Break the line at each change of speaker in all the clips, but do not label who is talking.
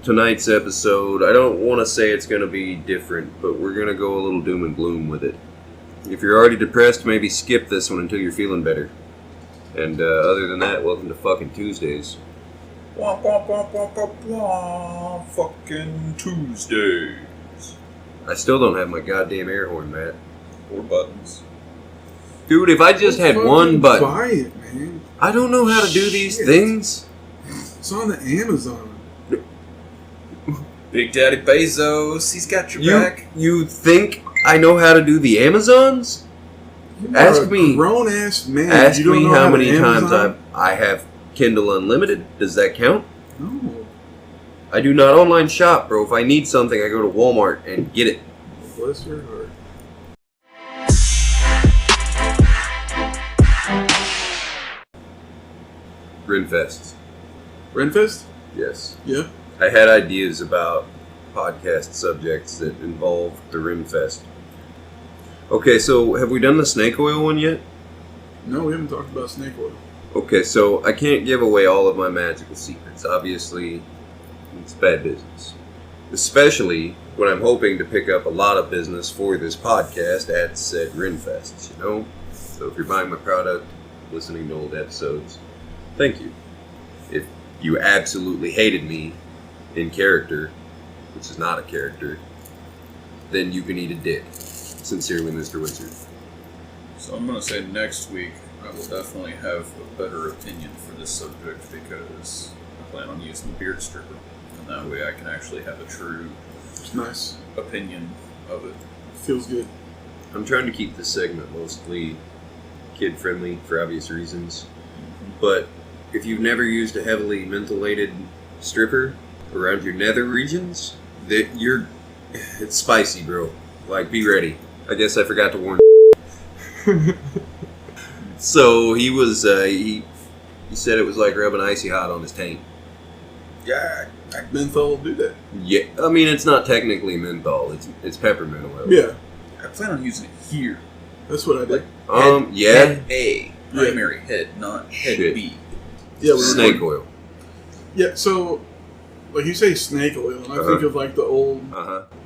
Tonight's episode, I don't want to say it's going to be different, but we're going to go a little doom and gloom with it. If you're already depressed, maybe skip this one until you're feeling better. And other than that, welcome to fucking Tuesdays.
Wah, wah, wah, wah, wah, wah. Fucking Tuesdays.
I still don't have my goddamn air horn, Matt.
4 buttons.
Dude, if I just had one button.
Buy it, man.
I don't know how to do these things.
It's on the Amazon.
Big Daddy Bezos, he's got your back.
You think I know how to do the Amazons? Ask me.
Grown ass man.
Ask me how many times I have Kindle Unlimited. Does that count?
No.
I do not online shop, bro. If I need something, I go to Walmart and get it.
Bless your heart.
Renfest.
Renfest?
Yes.
Yeah.
I had ideas about podcast subjects that involve the Renfest. Okay, so have we done the snake oil one yet?
No, we haven't talked about snake oil.
Okay, so I can't give away all of my magical secrets. Obviously, it's bad business. Especially when I'm hoping to pick up a lot of business for this podcast at said Renfest, you know? So if you're buying my product, listening to old episodes, thank you. If you absolutely hated me in character, which is not a character, then you can eat a dick. Sincerely, Mr. Wizard.
So I'm going to say next week I will definitely have a better opinion for this subject because I plan on using the beard stripper. And that way I can actually have a true
It's nice.
opinion of it.
Feels good.
I'm trying to keep this segment mostly kid-friendly for obvious reasons. But if you've never used a heavily mentholated stripper around your nether regions, it's spicy, bro. Like, be ready. I guess I forgot to warn. So he was he said it was like rubbing icy hot on his taint.
Yeah,
Menthol will do that.
Yeah, I mean it's not technically menthol. It's peppermint oil.
Yeah.
I plan on using it here.
That's what I did.
Yeah.
Head A. Primary head, not head
Shit.
B.
Yeah,
Snake oil.
Yeah, so like you say snake oil, and I think of like the old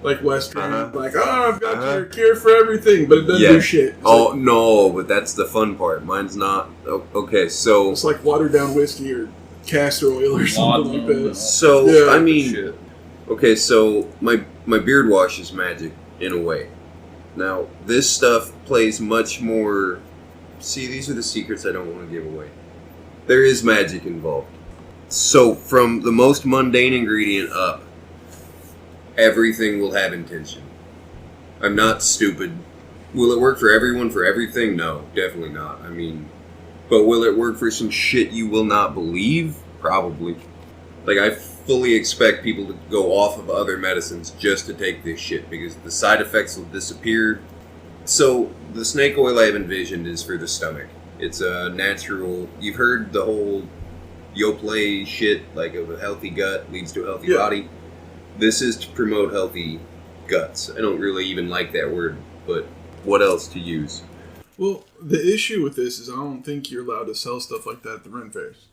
like Western, like, oh, I've got your cure for everything, but it doesn't do shit. It's
No, but that's the fun part. Mine's not. Okay, so
it's like watered down whiskey or castor oil or something like that.
So
Yeah.
I mean, okay, so my beard wash is magic in a way. Now this stuff plays much more. See, these are the secrets I don't want to give away. There is magic involved. So from the most mundane ingredient up, everything will have intention. I'm not stupid. Will it work for everyone for everything? No, definitely not. I mean, but will it work for some shit you will not believe? Probably. Like, I fully expect people to go off of other medicines just to take this shit because the side effects will disappear. So, the snake oil I've envisioned is for the stomach. It's a natural... You've heard the whole Yoplait shit, like of a healthy gut leads to a healthy body. This is to promote healthy guts. I don't really even like that word, but what else to use?
Well, the issue with this is I don't think you're allowed to sell stuff like that at the Ren Fairs.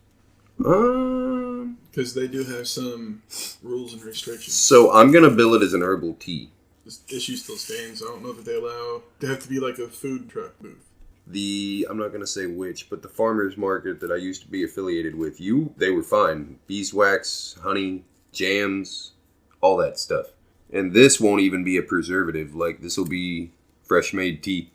Because they do have some rules and restrictions.
So I'm going to bill it as an herbal tea.
This issue still stands. I don't know that they allow... They have to be like a food truck booth.
I'm not going to say which, but the farmer's market that I used to be affiliated with, they were fine. Beeswax, honey, jams, all that stuff. And this won't even be a preservative. Like, this will be fresh made tea.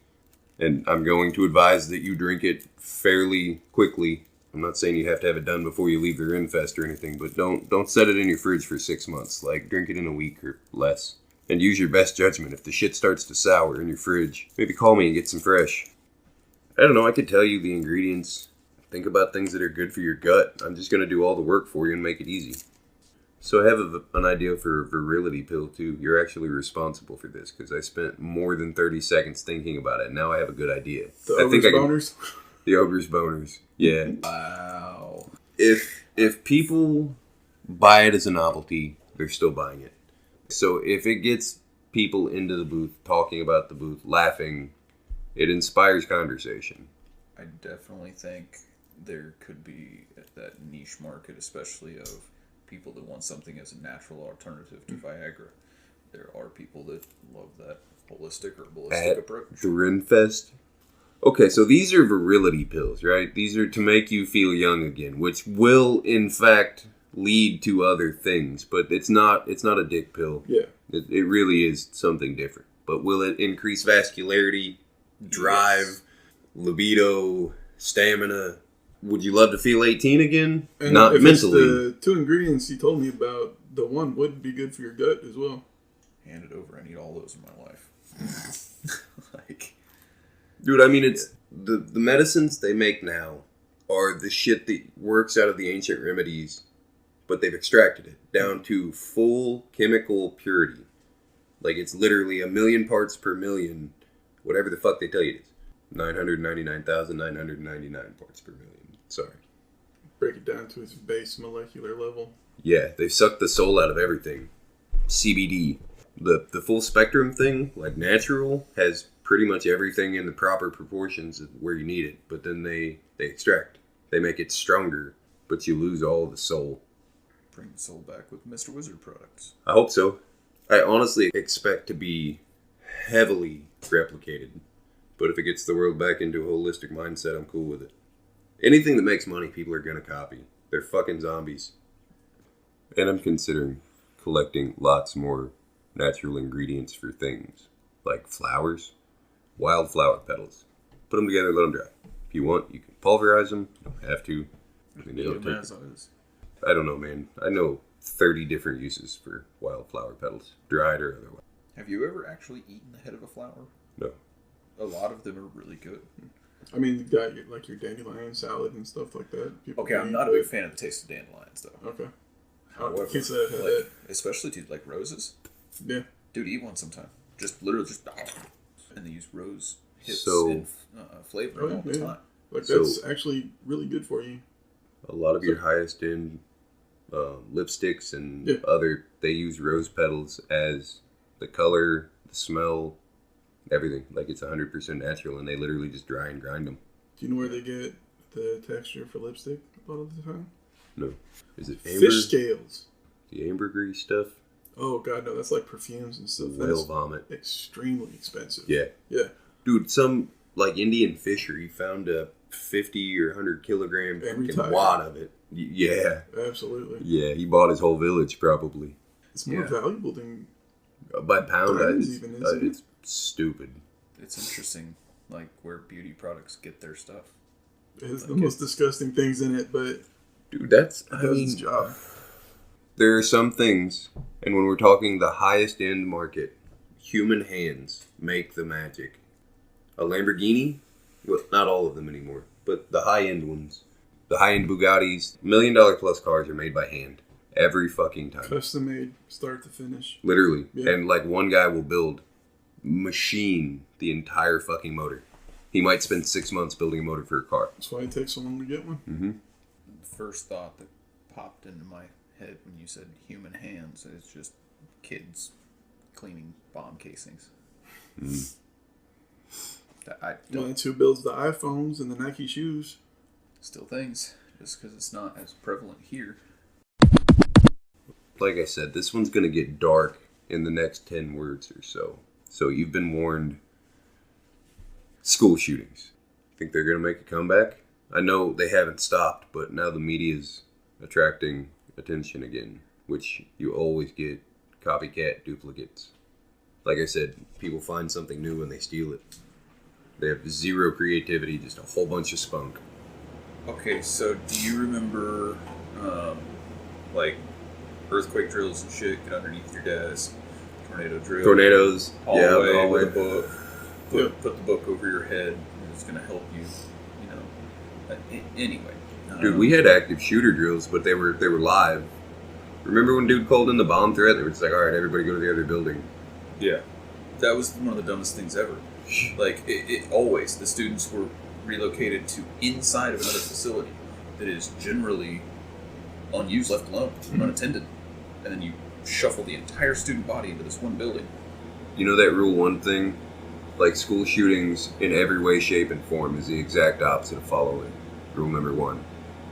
And I'm going to advise that you drink it fairly quickly. I'm not saying you have to have it done before you leave the Renfest or anything, but don't set it in your fridge for 6 months. Like, drink it in a week or less. And use your best judgment. If the shit starts to sour in your fridge, maybe call me and get some fresh. I don't know, I could tell you the ingredients. Think about things that are good for your gut. I'm just going to do all the work for you and make it easy. So I have an idea for a virility pill, too. You're actually responsible for this, because I spent more than 30 seconds thinking about it, and now I have a good idea.
The ogre's boners?
The ogre's boners, yeah.
Wow.
If people buy it as a novelty, they're still buying it. So if it gets people into the booth, talking about the booth, laughing. It inspires conversation.
I definitely think there could be that niche market, especially of people that want something as a natural alternative to Viagra. There are people that love that holistic or ballistic approach.
The Renfest. Okay, so these are virility pills, right? These are to make you feel young again, which will, in fact, lead to other things. But it's not a dick pill.
Yeah.
It really is something different. But will it increase vascularity, drive, libido, stamina? Would you love to feel 18 again?
And
not
if
mentally.
It's the 2 ingredients you told me about, the one would be good for your gut as well.
Hand it over. I need all those in my life.
Dude, I mean, it's the medicines they make now are the shit that works out of the ancient remedies, but they've extracted it down to full chemical purity. Like, it's literally 1,000,000 parts per million, whatever the fuck they tell you it is. 999,999 parts per million. Sorry.
Break it down to its base molecular level.
Yeah, they've sucked the soul out of everything. CBD. The full spectrum thing, like natural, has pretty much everything in the proper proportions of where you need it. But then they extract. They make it stronger, but you lose all of the soul.
Bring the soul back with Mr. Wizard products.
I hope so. I honestly expect to be heavily replicated. But if it gets the world back into a holistic mindset, I'm cool with it. Anything that makes money, people are going to copy. They're fucking zombies. And I'm considering collecting lots more natural ingredients for things. Like flowers. Wildflower petals. Put them together, let them dry. If you want, you can pulverize them. You don't have to. I don't know, man. I know 30 different uses for wildflower petals. Dried or otherwise.
Have you ever actually eaten the head of a flower?
No.
A lot of them are really good.
I mean, you got your dandelion salad and stuff like that.
Okay, I'm not a big fan of the taste of dandelions, though.
Okay.
However,
can't say I've had that.
especially to like roses.
Yeah.
Dude, eat one sometime. Just literally and they use rose hips
So-
and flavor all the time.
Like,
So-
that's actually really good for you.
A lot of your highest end lipsticks and
Yeah.
they use rose petals as the color, the smell, everything. Like, it's 100% natural, and they literally just dry and grind them.
Do you know where they get the texture for lipstick a lot of the time?
No. Is it amber?
Fish scales.
The ambergris stuff?
Oh, God, no. That's like perfumes and stuff.
Whale vomit.
Extremely expensive.
Yeah.
Yeah.
Dude, some, like, Indian fishery found a 50 or 100 kilogram
Every
fucking
time.
wad of it. Yeah.
Absolutely.
Yeah, he bought his whole village, probably.
It's more valuable than
By pound,
diamonds even, isn't it?
it's stupid.
It's interesting, like, where beauty products get their stuff.
it has the most disgusting things in it, but
Dude, that's...
it does its job.
There are some things, and when we're talking the highest end market, human hands make the magic. A Lamborghini? Well, not all of them anymore, but the high end ones. The high end Bugattis, $1 million plus cars are made by hand. Every fucking time.
Custom made, start to finish.
Literally.
Yeah.
And like one guy will machine the entire fucking motor. He might spend 6 months building a motor for a car.
That's why it takes so long to get one.
Mm-hmm.
The first thought that popped into my head when you said human hands is just kids cleaning bomb casings. I
Well,
don't
that's who builds the iPhones and the Nike shoes.
still things just because it's not as prevalent here.
Like I said, this one's going to get dark in the next 10 words or so. So you've been warned. School shootings. Think they're going to make a comeback? I know they haven't stopped, but now the media's attracting attention again, which you always get copycat duplicates. Like I said, people find something new and they steal it. They have zero creativity, just a whole bunch of spunk.
Okay, so do you remember, like, earthquake drills and shit, get underneath your desk, tornado drill?
Tornadoes.
Hallway
hallway.
with a book. Put the book over your head, and it's going to help you, you know. Anyway.
Dude, we had active shooter drills, but they were live. Remember when dude called in the bomb threat? They were just like, alright, everybody go to the other building.
Yeah. That was one of the dumbest things ever. Like, it always, the students were relocated to inside of another facility that is generally unused, left alone, unattended. And then you shuffle the entire student body into this one building.
You know that rule one thing? Like, school shootings in every way, shape, and form is the exact opposite of following rule number one.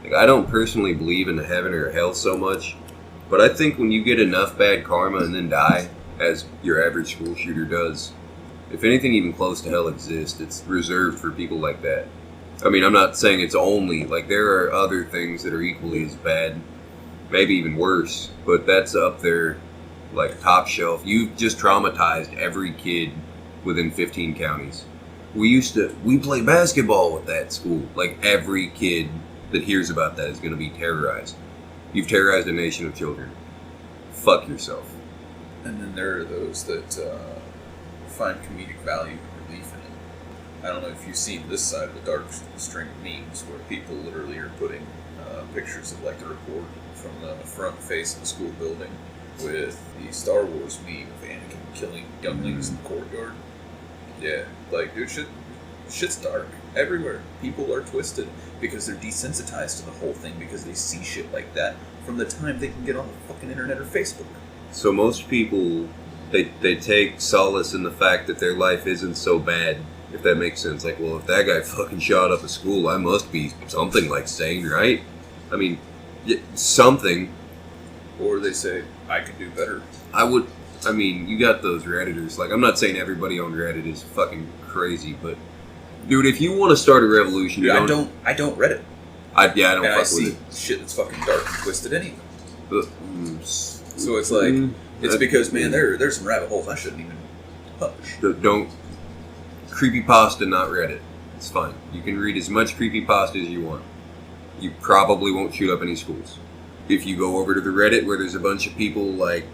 Like, I don't personally believe in heaven or hell so much, but I think when you get enough bad karma and then die, as your average school shooter does, if anything even close to hell exists, it's reserved for people like that. I mean, I'm not saying it's only, like, there are other things that are equally as bad, maybe even worse, but that's up there, like, top shelf. You've just traumatized every kid within 15 counties. We play basketball with that school. Like, every kid that hears about that is going to be terrorized. You've terrorized a nation of children. Fuck yourself.
And then there are those that find comedic value and relief in it. I don't know if you've seen this side of the dark string of memes where people literally are putting pictures of, like, the report from the front face of the school building with the Star Wars meme of Anakin killing younglings in the courtyard. Yeah, like, dude, shit's dark everywhere. People are twisted because they're desensitized to the whole thing because they see shit like that from the time they can get on the fucking internet or Facebook.
So most people, they take solace in the fact that their life isn't so bad, if that makes sense. Like, well, if that guy fucking shot up a school, I must be something like sane, right? I mean, something.
Or they say, I could do better.
I mean, you got those Redditors. Like, I'm not saying everybody on Reddit is fucking crazy, but dude, if you want to start a revolution,
dude, I don't Reddit.
I don't
and
fuck
I see
with it.
Shit that's fucking dark and twisted anyway. So it's like, it's because, man, there's some rabbit holes I shouldn't even touch.
Don't creepypasta, not Reddit. It's fine. You can read as much creepypasta as you want. You probably won't shoot up any schools. If you go over to the Reddit where there's a bunch of people, like,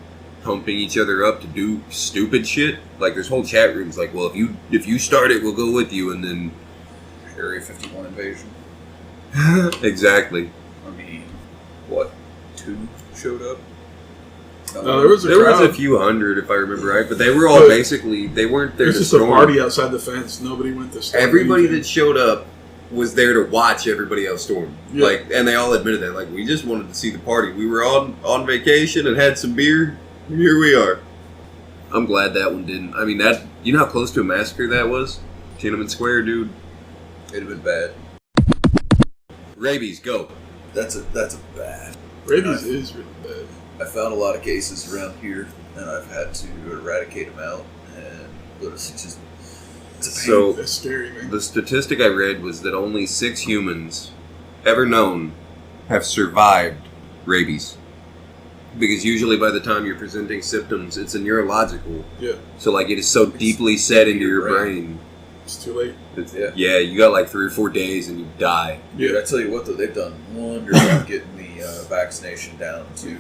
pumping each other up to do stupid shit, like, there's whole chat rooms like, well, if you start it, we'll go with you, and then
Area 51 invasion.
Exactly.
I mean, what, 2 showed up?
No, there was
a few hundred, if I remember right, but they were all basically, they weren't there to
just
storm.
a party outside the fence. Nobody went to storm.
Everybody that showed up was there to watch everybody else storm.
Yeah.
Like, and they all admitted that. Like, we just wanted to see the party. We were on vacation and had some beer. Here we are. I'm glad that one didn't. I mean, that, you know how close to a massacre that was? Tiananmen Square, dude.
It'd have been bad.
Rabies, go.
That's a bad.
Rabies is really bad.
I found a lot of cases around here, and I've had to eradicate them out, and it's just, it's a pain.
So,
That's scary, man.
the statistic I read was that only 6 humans ever known have survived rabies. Because usually by the time you're presenting symptoms, it's a neurological.
Yeah.
So, like, it is so deeply set into your brain.
It's too late.
Yeah, you got like 3 or 4 days and you die.
Dude, I tell you what, though, they've done wonders on getting the vaccination down to,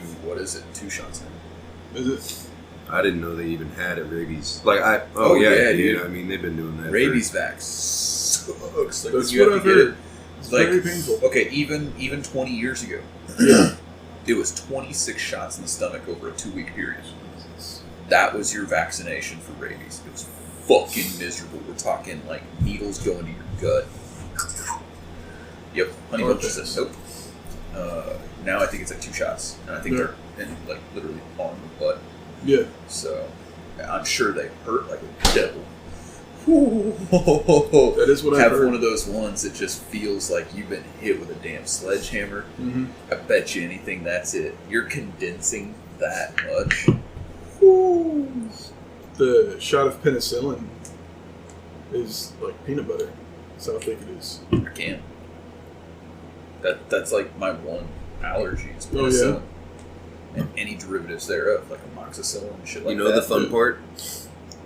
2 shots now.
Is it?
I didn't know they even had a rabies. Like,
yeah,
dude. I mean, they've been doing that.
Rabies vax sucks. Like,
That's
you
what
have
I've
to get
heard.
it.
It's
Like,
very painful.
okay, even 20 years ago,
Yeah.
it was 26 shots in the stomach over a 2-week period. That was your vaccination for rabies. It was fucking miserable. We're talking like needles going to your gut. Yep, honey bunch says nope. Now I think it's like 2 shots, and I think they're in, like, literally on the butt.
Yeah.
So I'm sure they hurt like a devil.
That is what I heard.
Have one of those ones that just feels like you've been hit with a damn sledgehammer.
Mm-hmm.
I bet you anything that's it. You're condensing that much.
The shot of penicillin is like peanut butter. That's how thick it is.
I can't. That's like my one allergy is
Oh,
penicillin. And any derivatives thereof, like amoxicillin and shit like that.
You know the fun part?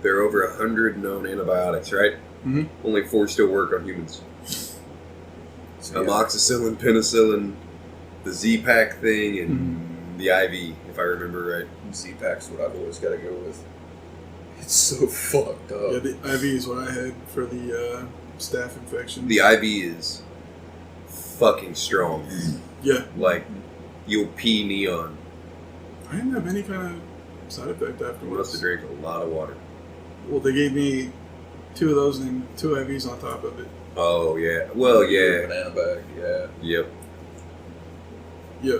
There are over 100 known antibiotics, right?
Mm-hmm.
Only 4 still work on humans.
So, yeah.
Amoxicillin, penicillin, the Z-Pack thing, and the IV, if I remember right.
Z-Pack's what I've always got to go with. It's so fucked up.
Yeah, the IV is what I had for the staph infection.
The IV is fucking strong.
Yeah.
Like, you'll pee neon.
I didn't have any kind of side effect
You
afterwards.
must have drank a lot of water.
Well, they gave me 2 of those and 2 IVs on top of it.
Oh, yeah. Well, yeah.
Banana bag, yeah.
Yep.
Yeah.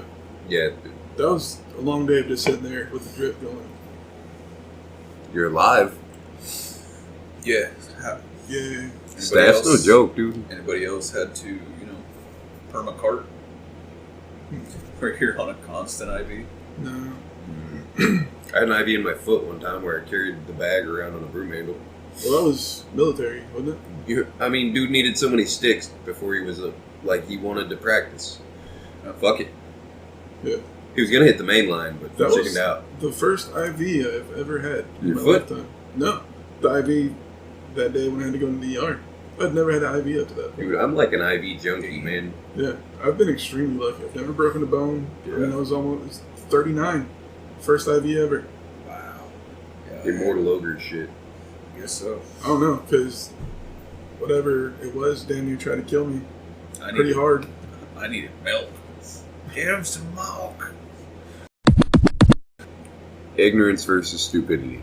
Yeah.
That was a long day of just sitting there with the drip going.
You're alive.
Yeah.
Yeah.
Staff's no joke, dude.
Anybody else had to, permacart? We're here on a constant IV.
No.
I had an IV in my foot one time where I carried the bag around on a broom handle.
Well, that was military, wasn't it?
Dude needed so many sticks before he was he wanted to practice. Fuck it.
Yeah.
He was gonna hit the main line, but
that
chickened
was
out.
The first IV I've ever had in
Your
my
foot?
lifetime. No, the IV that day when I had to go to the ER. I'd never had an IV up to that point.
Dude, I'm like an IV junkie, man.
Yeah, I've been extremely lucky. I've never broken a bone.
Yeah.
I mean, I was almost 39. First IV ever.
Wow. Yeah,
Immortal ogre shit.
I guess so.
I don't know, because whatever it was damn near tried to kill me
I
pretty hard.
I needed milk. Get him some milk.
Ignorance versus stupidity.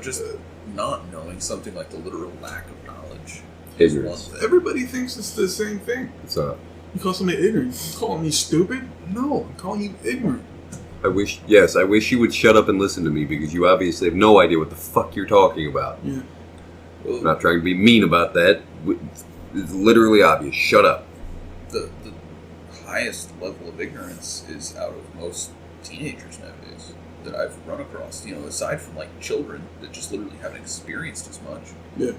Just not knowing something, like the literal lack of knowledge.
Ignorance.
Is one thing.
Everybody thinks it's the same thing.
It's not.
You call somebody ignorant. You calling me stupid? No, I'm calling you ignorant.
I wish you would shut up and listen to me because you obviously have no idea what the fuck you're talking about.
Yeah.
Well,
I'm not trying to be mean about that. It's literally obvious. Shut up.
the highest level of ignorance is out of most teenagers nowadays that I've run across. Aside from like children that just literally haven't experienced as much.
Yeah.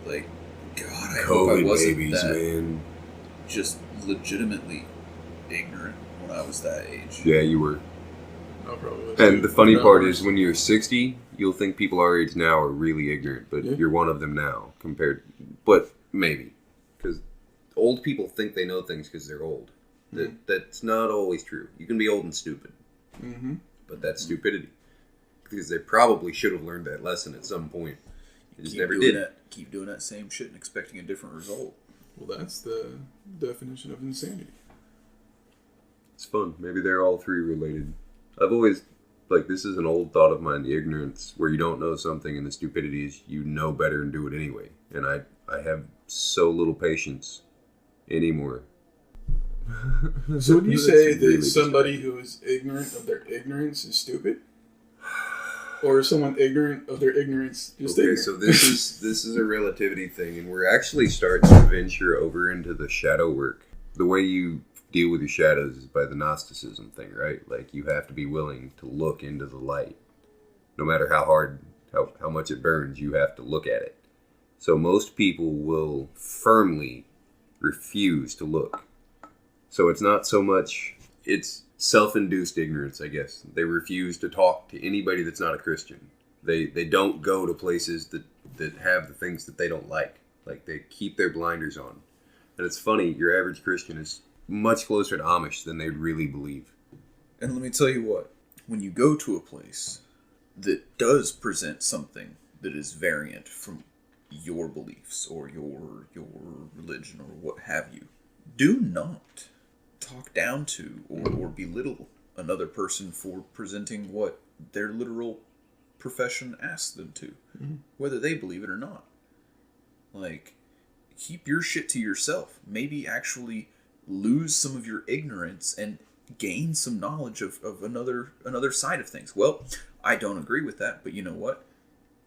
Like, God, I hope I wasn't
babies,
that
man.
just legitimately ignorant when I was that age.
Yeah, you were.
I probably was.
And the funny part is, when you're 60, you'll think people our age now are really ignorant, but
Yeah.
you're one of them now compared. But maybe, because old people think they know things because they're old. That's not always true. You can be old and stupid, but that's stupidity, because they probably should have learned that lesson at some point. They just never did.
Keep doing that same shit and expecting a different result.
Well, that's the definition of insanity.
It's fun. Maybe they're all three related. I've always, this is an old thought of mine, the ignorance, where you don't know something, and the stupidity is you know better and do it anyway. And I have so little patience anymore.
So would you say that
really
somebody who is ignorant of their ignorance is stupid? Or is someone ignorant of their ignorance just ignorant?
So this is a relativity thing, and we're actually starting to venture over into the shadow work. The way you deal with your shadows is by the Gnosticism thing, right? Like, you have to be willing to look into the light. No matter how hard, how much it burns, you have to look at it. So most people will firmly refuse to look. So it's not so much, it's self-induced ignorance, I guess. They refuse to talk to anybody that's not a Christian. They don't go to places that have the things that they don't like. Like, they keep their blinders on. And it's funny, your average Christian is much closer to Amish than they'd really believe.
And let me tell you what, when you go to a place that does present something that is variant from your beliefs or your religion or what have you, do not talk down to or belittle another person for presenting what their literal profession asks them to, whether they believe it or not. Like, keep your shit to yourself. Maybe actually lose some of your ignorance and gain some knowledge of another side of things. Well, I don't agree with that, but you know what?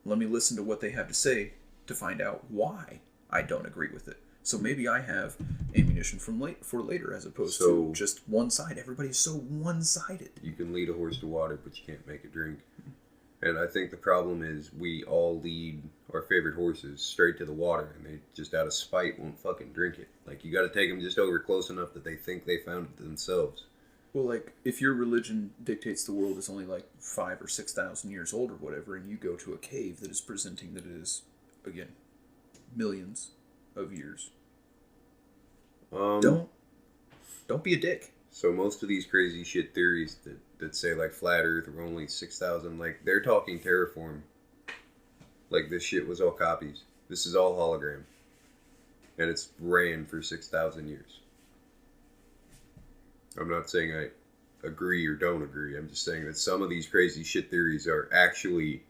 Let me listen to what they have to say to find out why I don't agree with it. So maybe I have ammunition for later, as opposed to just one side. Everybody's so one-sided.
You can lead a horse to water, but you can't make it drink. And I think the problem is we all lead our favorite horses straight to the water, and they just out of spite won't fucking drink it. Like, you got to take them just over close enough that they think they found it themselves.
Well, like, if your religion dictates the world is only like 5,000 or 6,000 years old or whatever, and you go to a cave that is presenting that it is, again, millions of years, don't be a dick.
So most of these crazy shit theories that say, like, flat earth or only 6,000, like, they're talking terraform. Like, this shit was all copies. This is all hologram. And it's ran for 6,000 years. I'm not saying I agree or don't agree. I'm just saying that some of these crazy shit theories are actually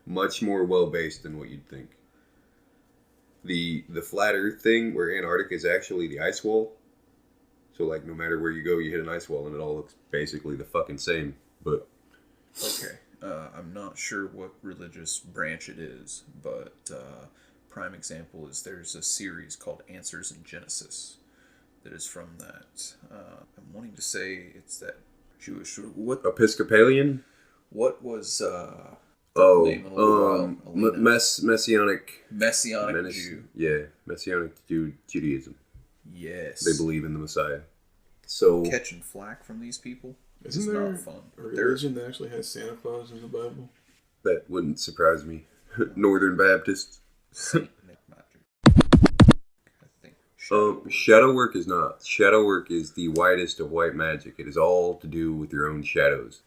much more well-based than what you'd think. The flat earth thing, where Antarctica is actually the ice wall. So, like, no matter where you go, you hit an ice wall, and it all looks basically the fucking same. But
okay, I'm not sure what religious branch it is, but prime example is there's a series called Answers in Genesis that is from that. I'm wanting to say it's that Jewish. What
Episcopalian?
What was name in a little while?
Messianic
Jew.
Yeah, Messianic Judaism.
Yes.
They believe in the Messiah. So
catching flack from these people is
there
not fun.
A religion that actually has Santa Claus in the Bible?
That wouldn't surprise me. Northern Baptists.
Saint Nick magic. I think.
Shadow work is not. Shadow work is the whitest of white magic. It is all to do with your own shadows.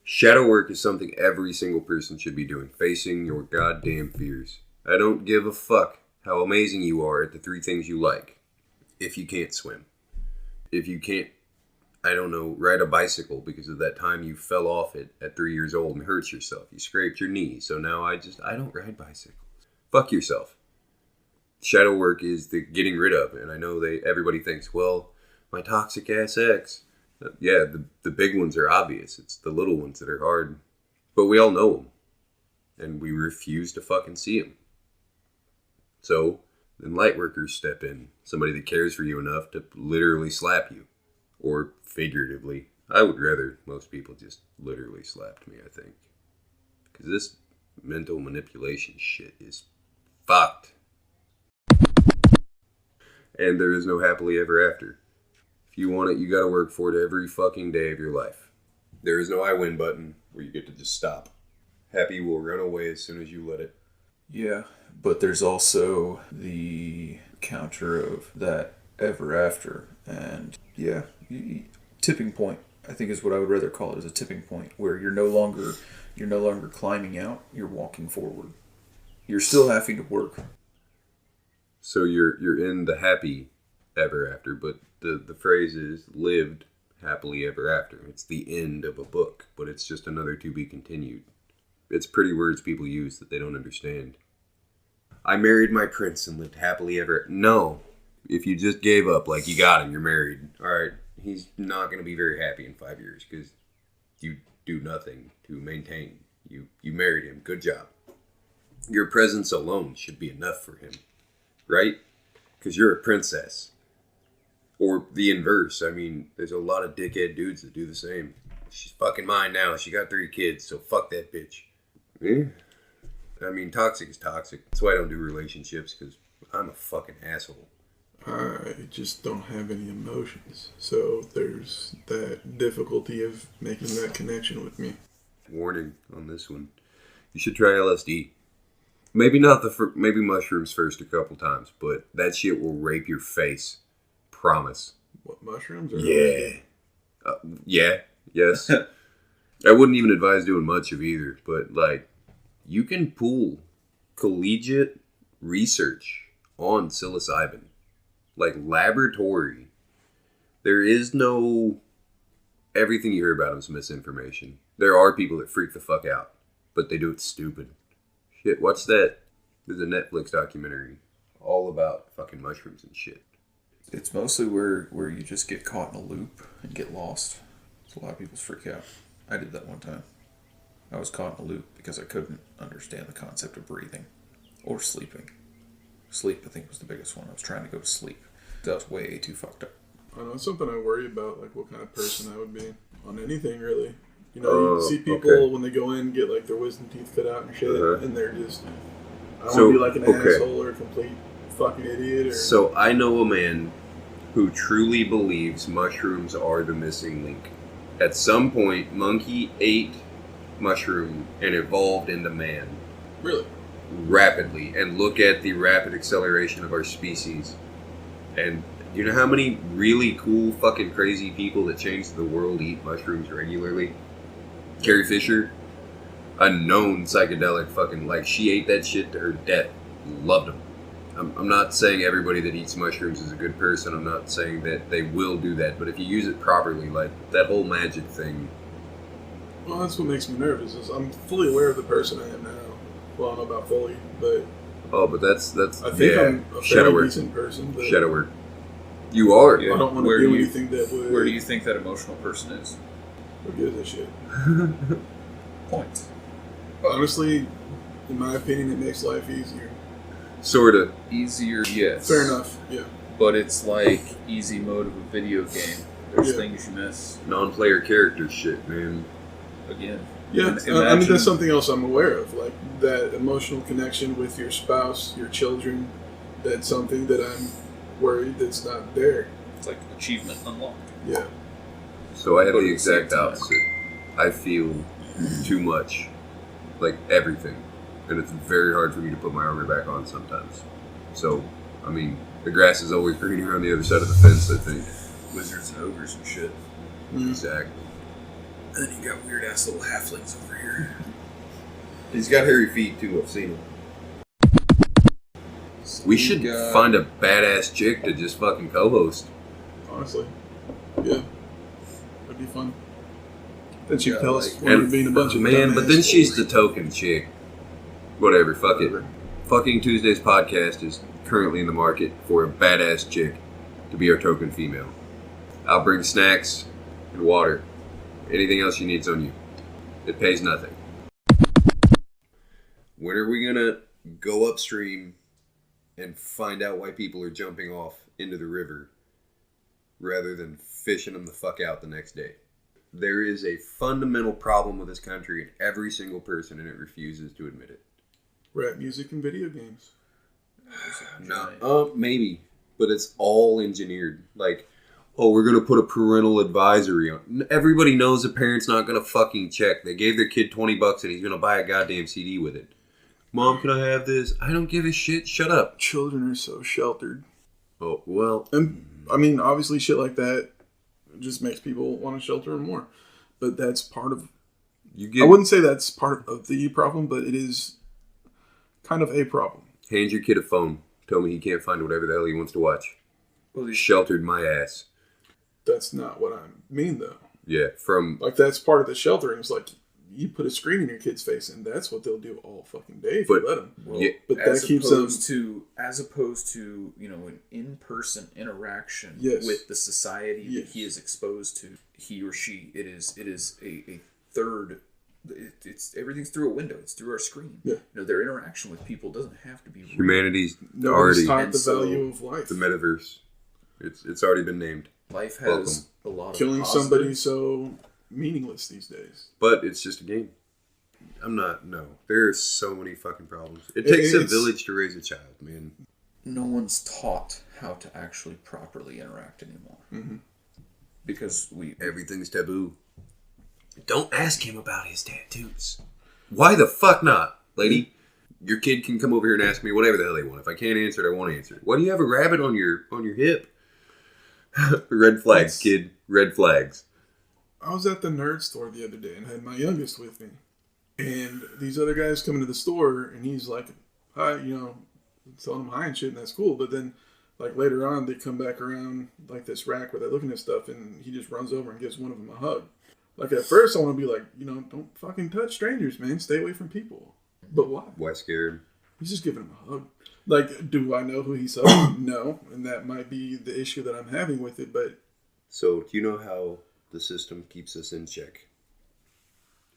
Shadow work is something every single person should be doing. Facing your goddamn fears. I don't give a fuck how amazing you are at the 3 things you like. If you can't swim. If you can't, I don't know, ride a bicycle because of that time you fell off it at 3 years old and hurt yourself. You scraped your knee. So now I don't ride bicycles. Fuck yourself. Shadow work is the getting rid of. And I know everybody thinks, well, my toxic ass ex. Yeah, the big ones are obvious. It's the little ones that are hard. But we all know them. And we refuse to fucking see them. So then light workers step in. Somebody that cares for you enough to literally slap you. Or figuratively. I would rather most people just literally slapped me, I think. Because this mental manipulation shit is fucked. And there is no happily ever after. If you want it, you gotta work for it every fucking day of your life. There is no I win button where you get to just stop. Happy will run away as soon as you let it.
Yeah, but there's also the counter of that ever after. And yeah, tipping point, I think is what I would rather call it, is a tipping point where you're no longer climbing out, you're walking forward. You're still having to work.
So you're in the happy ever after, but the phrase is lived happily ever after. It's the end of a book, but it's just another to be continued. It's pretty words people use that they don't understand. I married my prince and lived happily ever. No. If you just gave up, like you got him, you're married. All right, he's not going to be very happy in 5 years because you do nothing to maintain. You married him. Good job. Your presence alone should be enough for him, right? Because you're a princess. Or the inverse. I mean, there's a lot of dickhead dudes that do the same. She's fucking mine now. She got 3 kids, so fuck that bitch. Yeah. I mean, toxic is toxic. That's why I don't do relationships, because I'm a fucking asshole.
I just don't have any emotions. So there's that difficulty of making that connection with me.
Warning on this one. You should try LSD. Maybe not maybe mushrooms first a couple times, but that shit will rape your face. Promise.
What, mushrooms? Or
yeah. Yeah. Yes. I wouldn't even advise doing much of either, but like, you can pull collegiate research on psilocybin. Like laboratory. There is no... Everything you hear about them is misinformation. There are people that freak the fuck out, but they do it stupid. Shit, what's that? There's a Netflix documentary all about fucking mushrooms and shit.
It's mostly where you just get caught in a loop and get lost. So a lot of people freak out. I did that one time. I was caught in a loop because I couldn't understand the concept of breathing or sleeping. Sleep, I think, was the biggest one. I was trying to go to sleep. That was way too fucked up.
I know, it's something I worry about, like what kind of person I would be on anything, really. You know, you see people when they go in get like their wisdom teeth fit out and shit, and they're just, I don't want to be like an asshole or a complete fucking idiot. Or...
So I know a man who truly believes mushrooms are the missing link. At some point, monkey ate mushroom and evolved into man.
Really?
Rapidly. And look at the rapid acceleration of our species. And you know how many really cool fucking crazy people that changed the world eat mushrooms regularly? Carrie Fisher, a known psychedelic fucking, like, she ate that shit to her death. Loved them. I'm not saying everybody that eats mushrooms is a good person. I'm not saying that they will do that. But if you use it properly, like that whole magic thing.
Well, that's what makes me nervous. Is I'm fully aware of the person I am now. Well, I don't know about fully, but...
Oh, but that's
I think I'm a fairly decent person. But
shadow work. You are.
I don't want to do anything that would...
Where do you think that emotional person is?
Who gives a shit?
point.
Honestly, in my opinion, it makes life easier.
Sorta.
Easier, yes.
Fair enough, yeah.
But it's like easy mode of a video game. There's
Yeah.
things you miss.
Non-player character shit, man.
Again.
Yeah,
Imagine,
I mean, that's something else I'm aware of. Like, that emotional connection with your spouse, your children, that's something that I'm worried that's not there.
It's like achievement unlocked.
Yeah.
So I have
But
the
at the same
exact
time-
opposite. I feel too much. Like, everything. And it's very hard for me to put my armor back on sometimes. So, I mean, the grass is always greener on the other side of the fence, I think.
Wizards and ogres and shit.
Exactly.
And then you got weird ass little halflings over here.
He's got hairy feet, too. I've seen him.
So
We should find a badass chick to just fucking co-host.
Honestly. Yeah. That'd be fun. Then she'd
Yeah,
tell us
like-
we're being a bunch of
man, but then
dumbass
she's the
fools.
token chick. Whatever, fuck it.
Whatever.
Fucking Tuesday's podcast is currently in the market for a badass chick to be our token female. I'll bring snacks and water. Anything else you need's on you. It pays nothing. When are we gonna go upstream and find out why people are jumping off into the river rather than fishing them the fuck out the next day? There is a fundamental problem with this country and every single person in it refuses to admit it.
Rap music and video games.
No, maybe, but it's all engineered. Like, oh, we're gonna put a parental advisory on. Everybody knows a parent's not gonna fucking check. They gave their kid $20 and he's gonna buy a goddamn CD with it. Mom, can I have this? I don't give a shit. Shut up.
Children are so sheltered.
Oh well.
And, I mean, obviously shit like that just makes people want to shelter them more. But that's part of...
You get.
I wouldn't say that's part of the problem, but it is kind of a problem.
Hand your kid a phone. Tell me he can't find whatever the hell he wants to watch.
Well,
Sheltered my ass.
That's not what I mean, though.
Yeah, from
Like, that's part of the sheltering. It's like, you put a screen in your kid's face, and that's what they'll do all fucking day if
But-
you let them.
well,
yeah,
but that keeps them...
as opposed to an in-person interaction
Yes.
with the society
Yes.
that he is exposed to, he or she, it is a third. It's everything's through a window. It's through our screen.
Yeah.
Their interaction with people doesn't have to be real.
humanity's
Nobody's
already
taught the
so
value of life.
the metaverse. It's already been named.
Life has
Welcome.
a lot of
Killing
positives.
somebody so meaningless these days.
But it's just a game. No. There are so many fucking problems. It takes a
It's-
village to raise a child, man.
No one's taught how to actually properly interact anymore.
Mm-hmm.
Because
Everything's taboo. Don't ask him about his tattoos. Why the fuck not, lady? Your kid can come over here and ask me whatever the hell they want. If I can't answer it, I won't answer it. Why do you have a rabbit on your hip? Red flags, kid. Red flags.
I was at the nerd store the other day and had my youngest with me. And these other guys come into the store and he's like, hi, telling them hi and shit, and that's cool. But then, like, later on, they come back around, like, this rack where they're looking at stuff, and he just runs over and gives one of them a hug. Like, at first, I want to be like, don't fucking touch strangers, man. Stay away from people. But why?
Why scared?
He's just giving him a hug. Like, do I know who he's hugging? No. And that might be the issue that I'm having with it, but...
So, do you know how the system keeps us in check?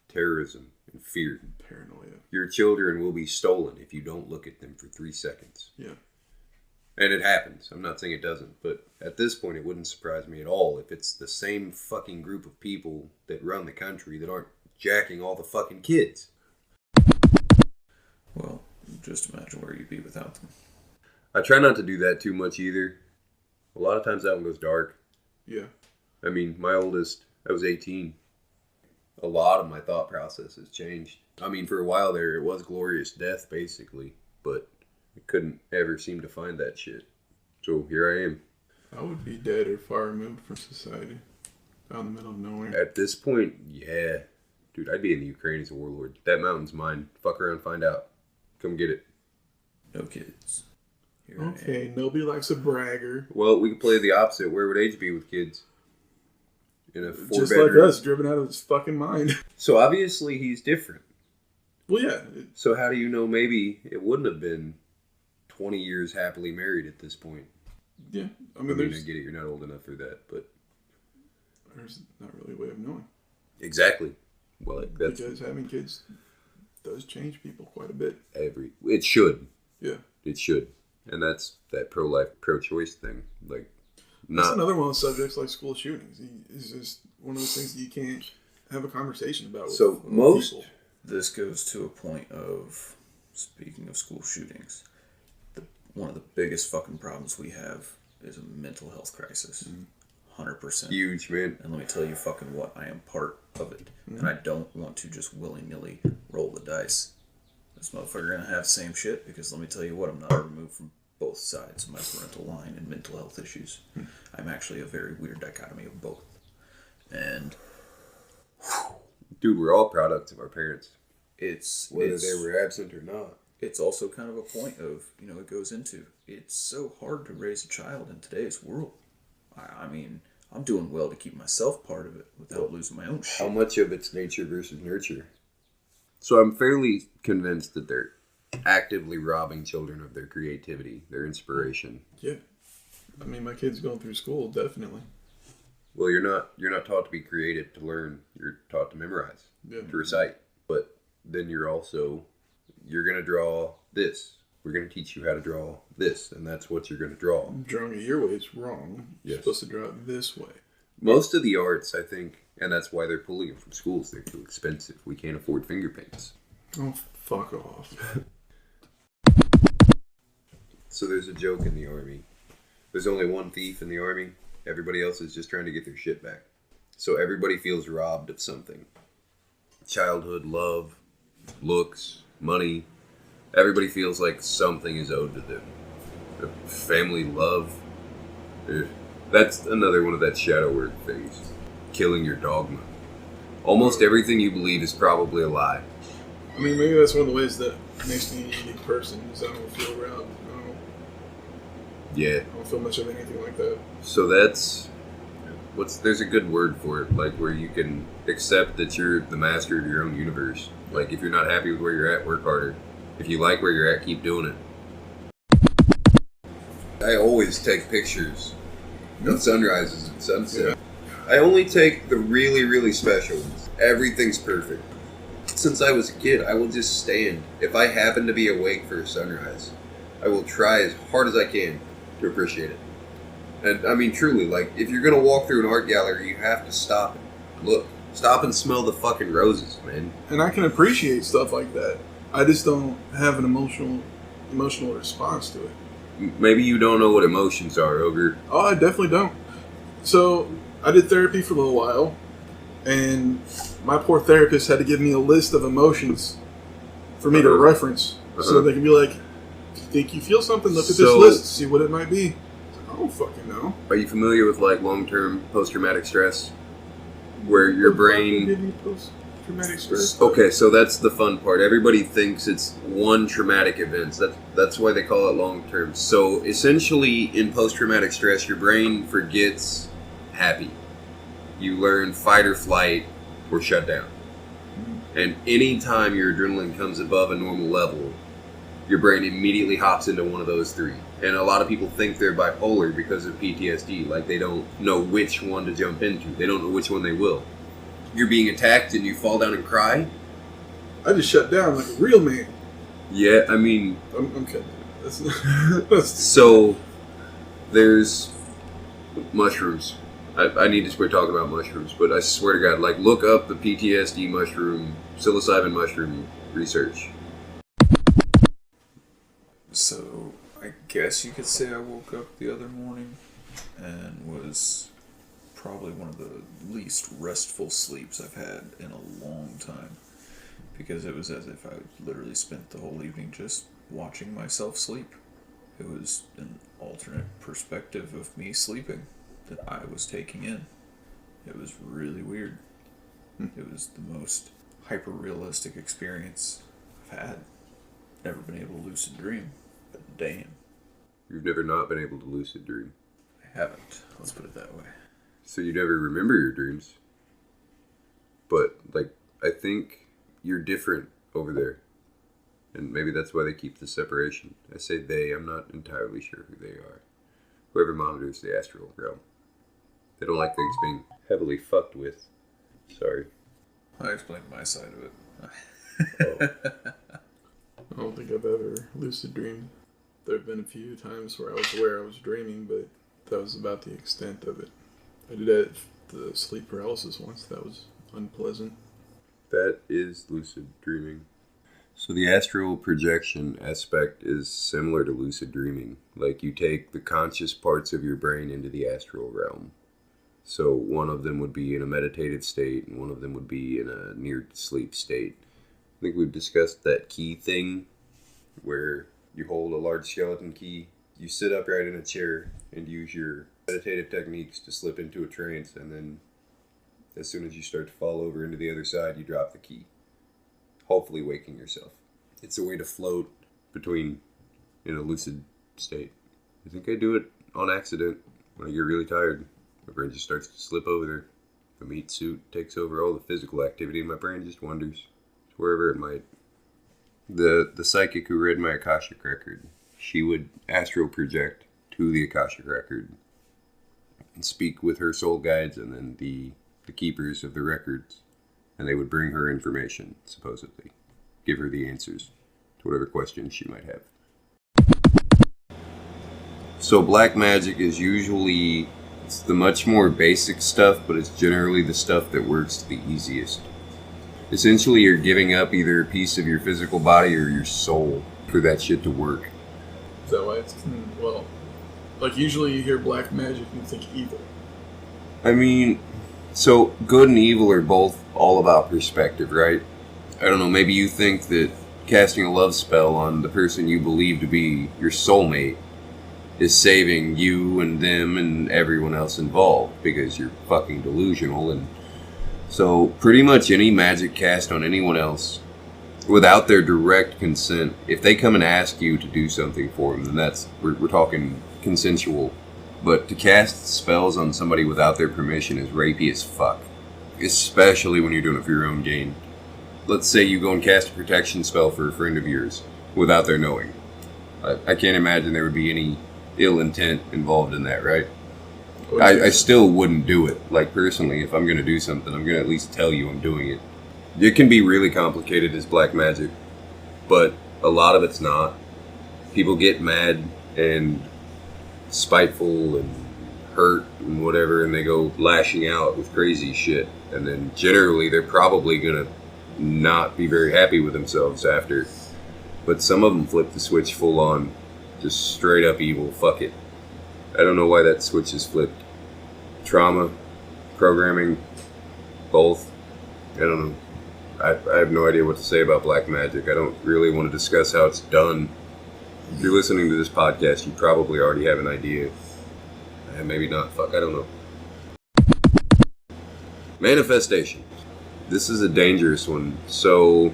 Terrorism and fear.
Paranoia.
Your children will be stolen if you don't look at them for 3 seconds.
Yeah.
And it happens. I'm not saying it doesn't. But at this point, it wouldn't surprise me at all if it's the same fucking group of people that run the country that aren't jacking all the fucking kids.
well, just imagine where you'd be without them.
I try not to do that too much either. A lot of times that one goes dark.
Yeah.
I mean, my oldest, I was 18. A lot of my thought process has changed. I mean, for a while there, it was glorious death, basically. But I couldn't ever seem to find that shit. So here I am.
I would be dead or far removed from society. Out in the middle of nowhere.
At this point, yeah. Dude, I'd be in the Ukraine as a warlord. That mountain's mine. Fuck around, find out. Come get it.
No kids. Here I am.
Okay, nobody likes a bragger.
Well, we could play the opposite. Where would Age be with kids? In a
Just
4-bedroom.
like us, driven out of his fucking mind.
So obviously he's different.
Well, yeah.
So how do you know maybe it wouldn't have been 20 years happily married at this point?
Yeah. I
I
mean,
mean, I
there's
get it. You're not old enough for that, but...
not really a way of knowing.
Exactly. Well, that's
because having kids does change people quite a bit.
It should.
Yeah.
It should. And that's that pro-life, pro-choice thing. Like,
that's another one of those subjects like school shootings. It's just one of those things that you can't have a conversation about with people.
This goes to a point of, speaking of school shootings, one of the biggest fucking problems we have is a mental health crisis. 100%.
Huge, man.
And let me tell you fucking what, I am part of it. And I don't want to just willy-nilly roll the dice. This motherfucker gonna have the same shit, because let me tell you what, I'm not removed from both sides of my parental line and mental health issues. I'm actually a very weird dichotomy of both. And
dude, we're all products of our parents.
Whether
they were absent or not.
It's also kind of a point of, it goes into, it's so hard to raise a child in today's world. I mean, I'm doing well to keep myself part of it without losing my own shit.
How much of it's nature versus nurture? So I'm fairly convinced that they're actively robbing children of their creativity, their inspiration.
Yeah. I mean, my kid's going through school, definitely.
Well, you're not taught to be creative, to learn. You're taught to memorize, to recite. But then you're going to draw this. We're going to teach you how to draw this, and that's what you're going to draw.
Drawing it your way is wrong. You're supposed to draw it this way.
Most of the arts, I think, and that's why they're pulling them from schools. They're too expensive. We can't afford finger paints.
Oh, fuck off.
So there's a joke in the army. There's only one thief in the army. Everybody else is just trying to get their shit back. So everybody feels robbed of something. Childhood, love, looks, money. Everybody feels like something is owed to them. Family, love. That's another one of that shadow work things. Killing your dogma. Almost everything you believe is probably a lie.
I mean, maybe that's one of the ways that makes me a unique person, is I don't feel robbed. I don't feel much of anything like that.
So there's a good word for it, like where you can accept that you're the master of your own universe. Like, if you're not happy with where you're at, work harder. If you like where you're at, keep doing it. I always take pictures of sunrises and sunsets. Yeah. I only take the really, really special ones. Everything's perfect. Since I was a kid, I will just stand. If I happen to be awake for a sunrise, I will try as hard as I can to appreciate it. And I mean, truly, like, if you're gonna walk through an art gallery, you have to stop and look. Stop and smell the fucking roses, man.
And I can appreciate stuff like that. I just don't have an emotional response to it.
Maybe you don't know what emotions are, Ogre.
Oh, I definitely don't. So, I did therapy for a little while, and my poor therapist had to give me a list of emotions for me to reference, so they can be like, if you think you feel something, look at this list, see what it might be. I don't fucking know.
Are you familiar with, like, long-term post-traumatic stress? Where your brain...
Post-traumatic stress?
Okay, so that's the fun part. Everybody thinks it's one traumatic event. That's why they call it long-term. So, essentially, in post-traumatic stress, your brain forgets happy. You learn fight or flight or shut down. And anytime your adrenaline comes above a normal level, your brain immediately hops into one of those three. And a lot of people think they're bipolar because of PTSD. Like, they don't know which one to jump into. They don't know which one they will. You're being attacked and you fall down and cry?
I just shut down like a real man.
Yeah, I mean...
I'm kidding. That's
so, there's mushrooms. I need to quit talking about mushrooms, but I swear to God, like, look up the PTSD mushroom, psilocybin mushroom research.
So, I guess you could say I woke up the other morning and was probably one of the least restful sleeps I've had in a long time. Because it was as if I literally spent the whole evening just watching myself sleep. It was an alternate perspective of me sleeping that I was taking in. It was really weird. It was the most hyper-realistic experience I've had. Never been able to lucid dream, but damn.
You've never not been able to lucid dream?
I haven't. Let's put it that way.
So you never remember your dreams? But, like, I think you're different over there. And maybe that's why they keep the separation. I say they, I'm not entirely sure who they are. Whoever monitors the astral realm. They don't like things being heavily fucked with. Sorry.
I explained my side of it.
I don't think I've ever lucid dreamed. There have been a few times where I was aware I was dreaming, but that was about the extent of it. I did have the sleep paralysis once. That was unpleasant.
That is lucid dreaming. So the astral projection aspect is similar to lucid dreaming. Like you take the conscious parts of your brain into the astral realm. So one of them would be in a meditative state and one of them would be in a near sleep state. I think we've discussed that key thing where you hold a large skeleton key, you sit upright in a chair and use your meditative techniques to slip into a trance, and then as soon as you start to fall over into the other side, you drop the key, hopefully waking yourself. It's a way to float between in a lucid state. I think I do it on accident when I get really tired. My brain just starts to slip over there. The meat suit takes over all the physical activity and my brain just wanders wherever it might. The psychic who read my Akashic record, she would astral project to the Akashic record and speak with her soul guides and then the keepers of the records, and they would bring her information, supposedly. Give her the answers to whatever questions she might have. So black magic is usually, it's the much more basic stuff, but it's generally the stuff that works the easiest. Essentially, you're giving up either a piece of your physical body or your soul for that shit to work.
Is that why it's, well, like usually you hear black magic and you think evil.
I mean, so good and evil are both all about perspective, right? I don't know, maybe you think that casting a love spell on the person you believe to be your soulmate is saving you and them and everyone else involved because you're fucking delusional. And so pretty much any magic cast on anyone else without their direct consent, if they come and ask you to do something for them, then that's, we're talking consensual. But to cast spells on somebody without their permission is rapey as fuck. Especially when you're doing it for your own gain. Let's say you go and cast a protection spell for a friend of yours without their knowing. I can't imagine there would be any ill intent involved in that, right? I still wouldn't do it. Like, personally, if I'm going to do something, I'm going to at least tell you I'm doing it. It can be really complicated as black magic, but a lot of it's not. People get mad and spiteful and hurt and whatever, and they go lashing out with crazy shit. And then generally, they're probably going to not be very happy with themselves after. But some of them flip the switch full on. Just straight up evil. Fuck it. I don't know why that switch is flipped. Trauma, programming, both. I don't know. I have no idea what to say about black magic. I don't really want to discuss how it's done. If you're listening to this podcast, you probably already have an idea. And maybe not. Fuck, I don't know. Manifestation. This is a dangerous one. So,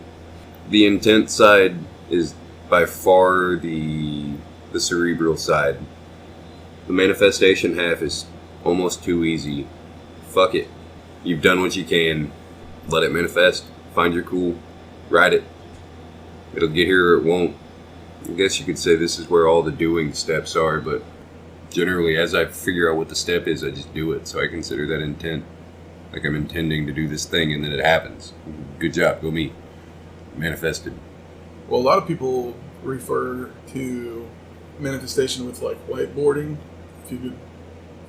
the intent side is by far the cerebral side. The manifestation half is almost too easy. Fuck it. You've done what you can. Let it manifest. Find your cool. Ride it. It'll get here or it won't. I guess you could say this is where all the doing steps are, but generally as I figure out what the step is, I just do it. So I consider that intent. Like I'm intending to do this thing and then it happens. Good job. Go me. Manifested.
Well, a lot of people refer to manifestation with like whiteboarding. If you could,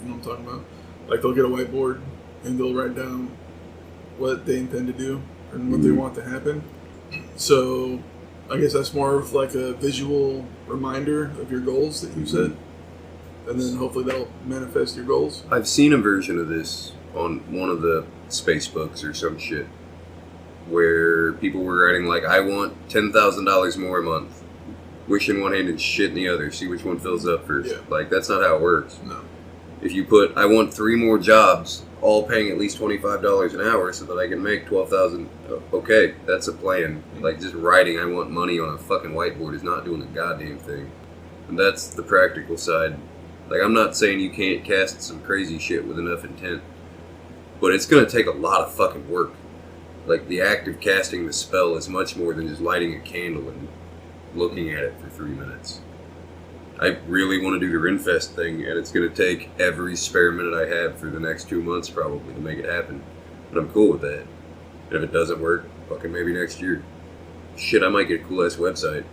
you know what I'm talking about. Like they'll get a whiteboard and they'll write down what they intend to do and what they want to happen. So I guess that's more of like a visual reminder of your goals that you set. And then hopefully that'll manifest your goals.
I've seen a version of this on one of the space books or some shit where people were writing like, I want $10,000 more a month. Wish in one hand and shit in the other. See which one fills up first.
Yeah.
Like, that's not how it works.
No.
If you put, I want 3 more jobs, all paying at least $25 an hour so that I can make $12,000. Okay, that's a plan. Like, just writing, I want money on a fucking whiteboard is not doing a goddamn thing. And that's the practical side. Like, I'm not saying you can't cast some crazy shit with enough intent, but it's going to take a lot of fucking work. Like, the act of casting the spell is much more than just lighting a candle and looking at it for 3 minutes. I really want to do the Rinfest thing, and it's going to take every spare minute I have for the next 2 months probably to make it happen. But I'm cool with that. And if it doesn't work, fucking maybe next year. Shit, I might get a cool ass website.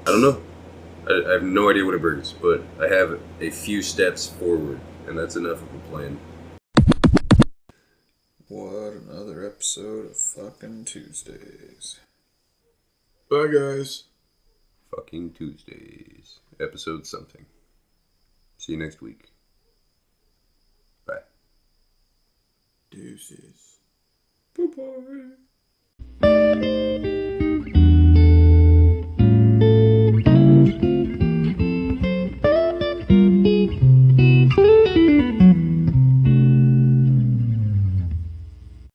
I don't know. I have no idea what it brings, but I have a few steps forward, and that's enough of a plan.
What another episode of fucking Tuesdays.
Bye, guys.
Fucking Tuesdays. Episode something. See you next week. Bye.
Deuces.
Bye-bye.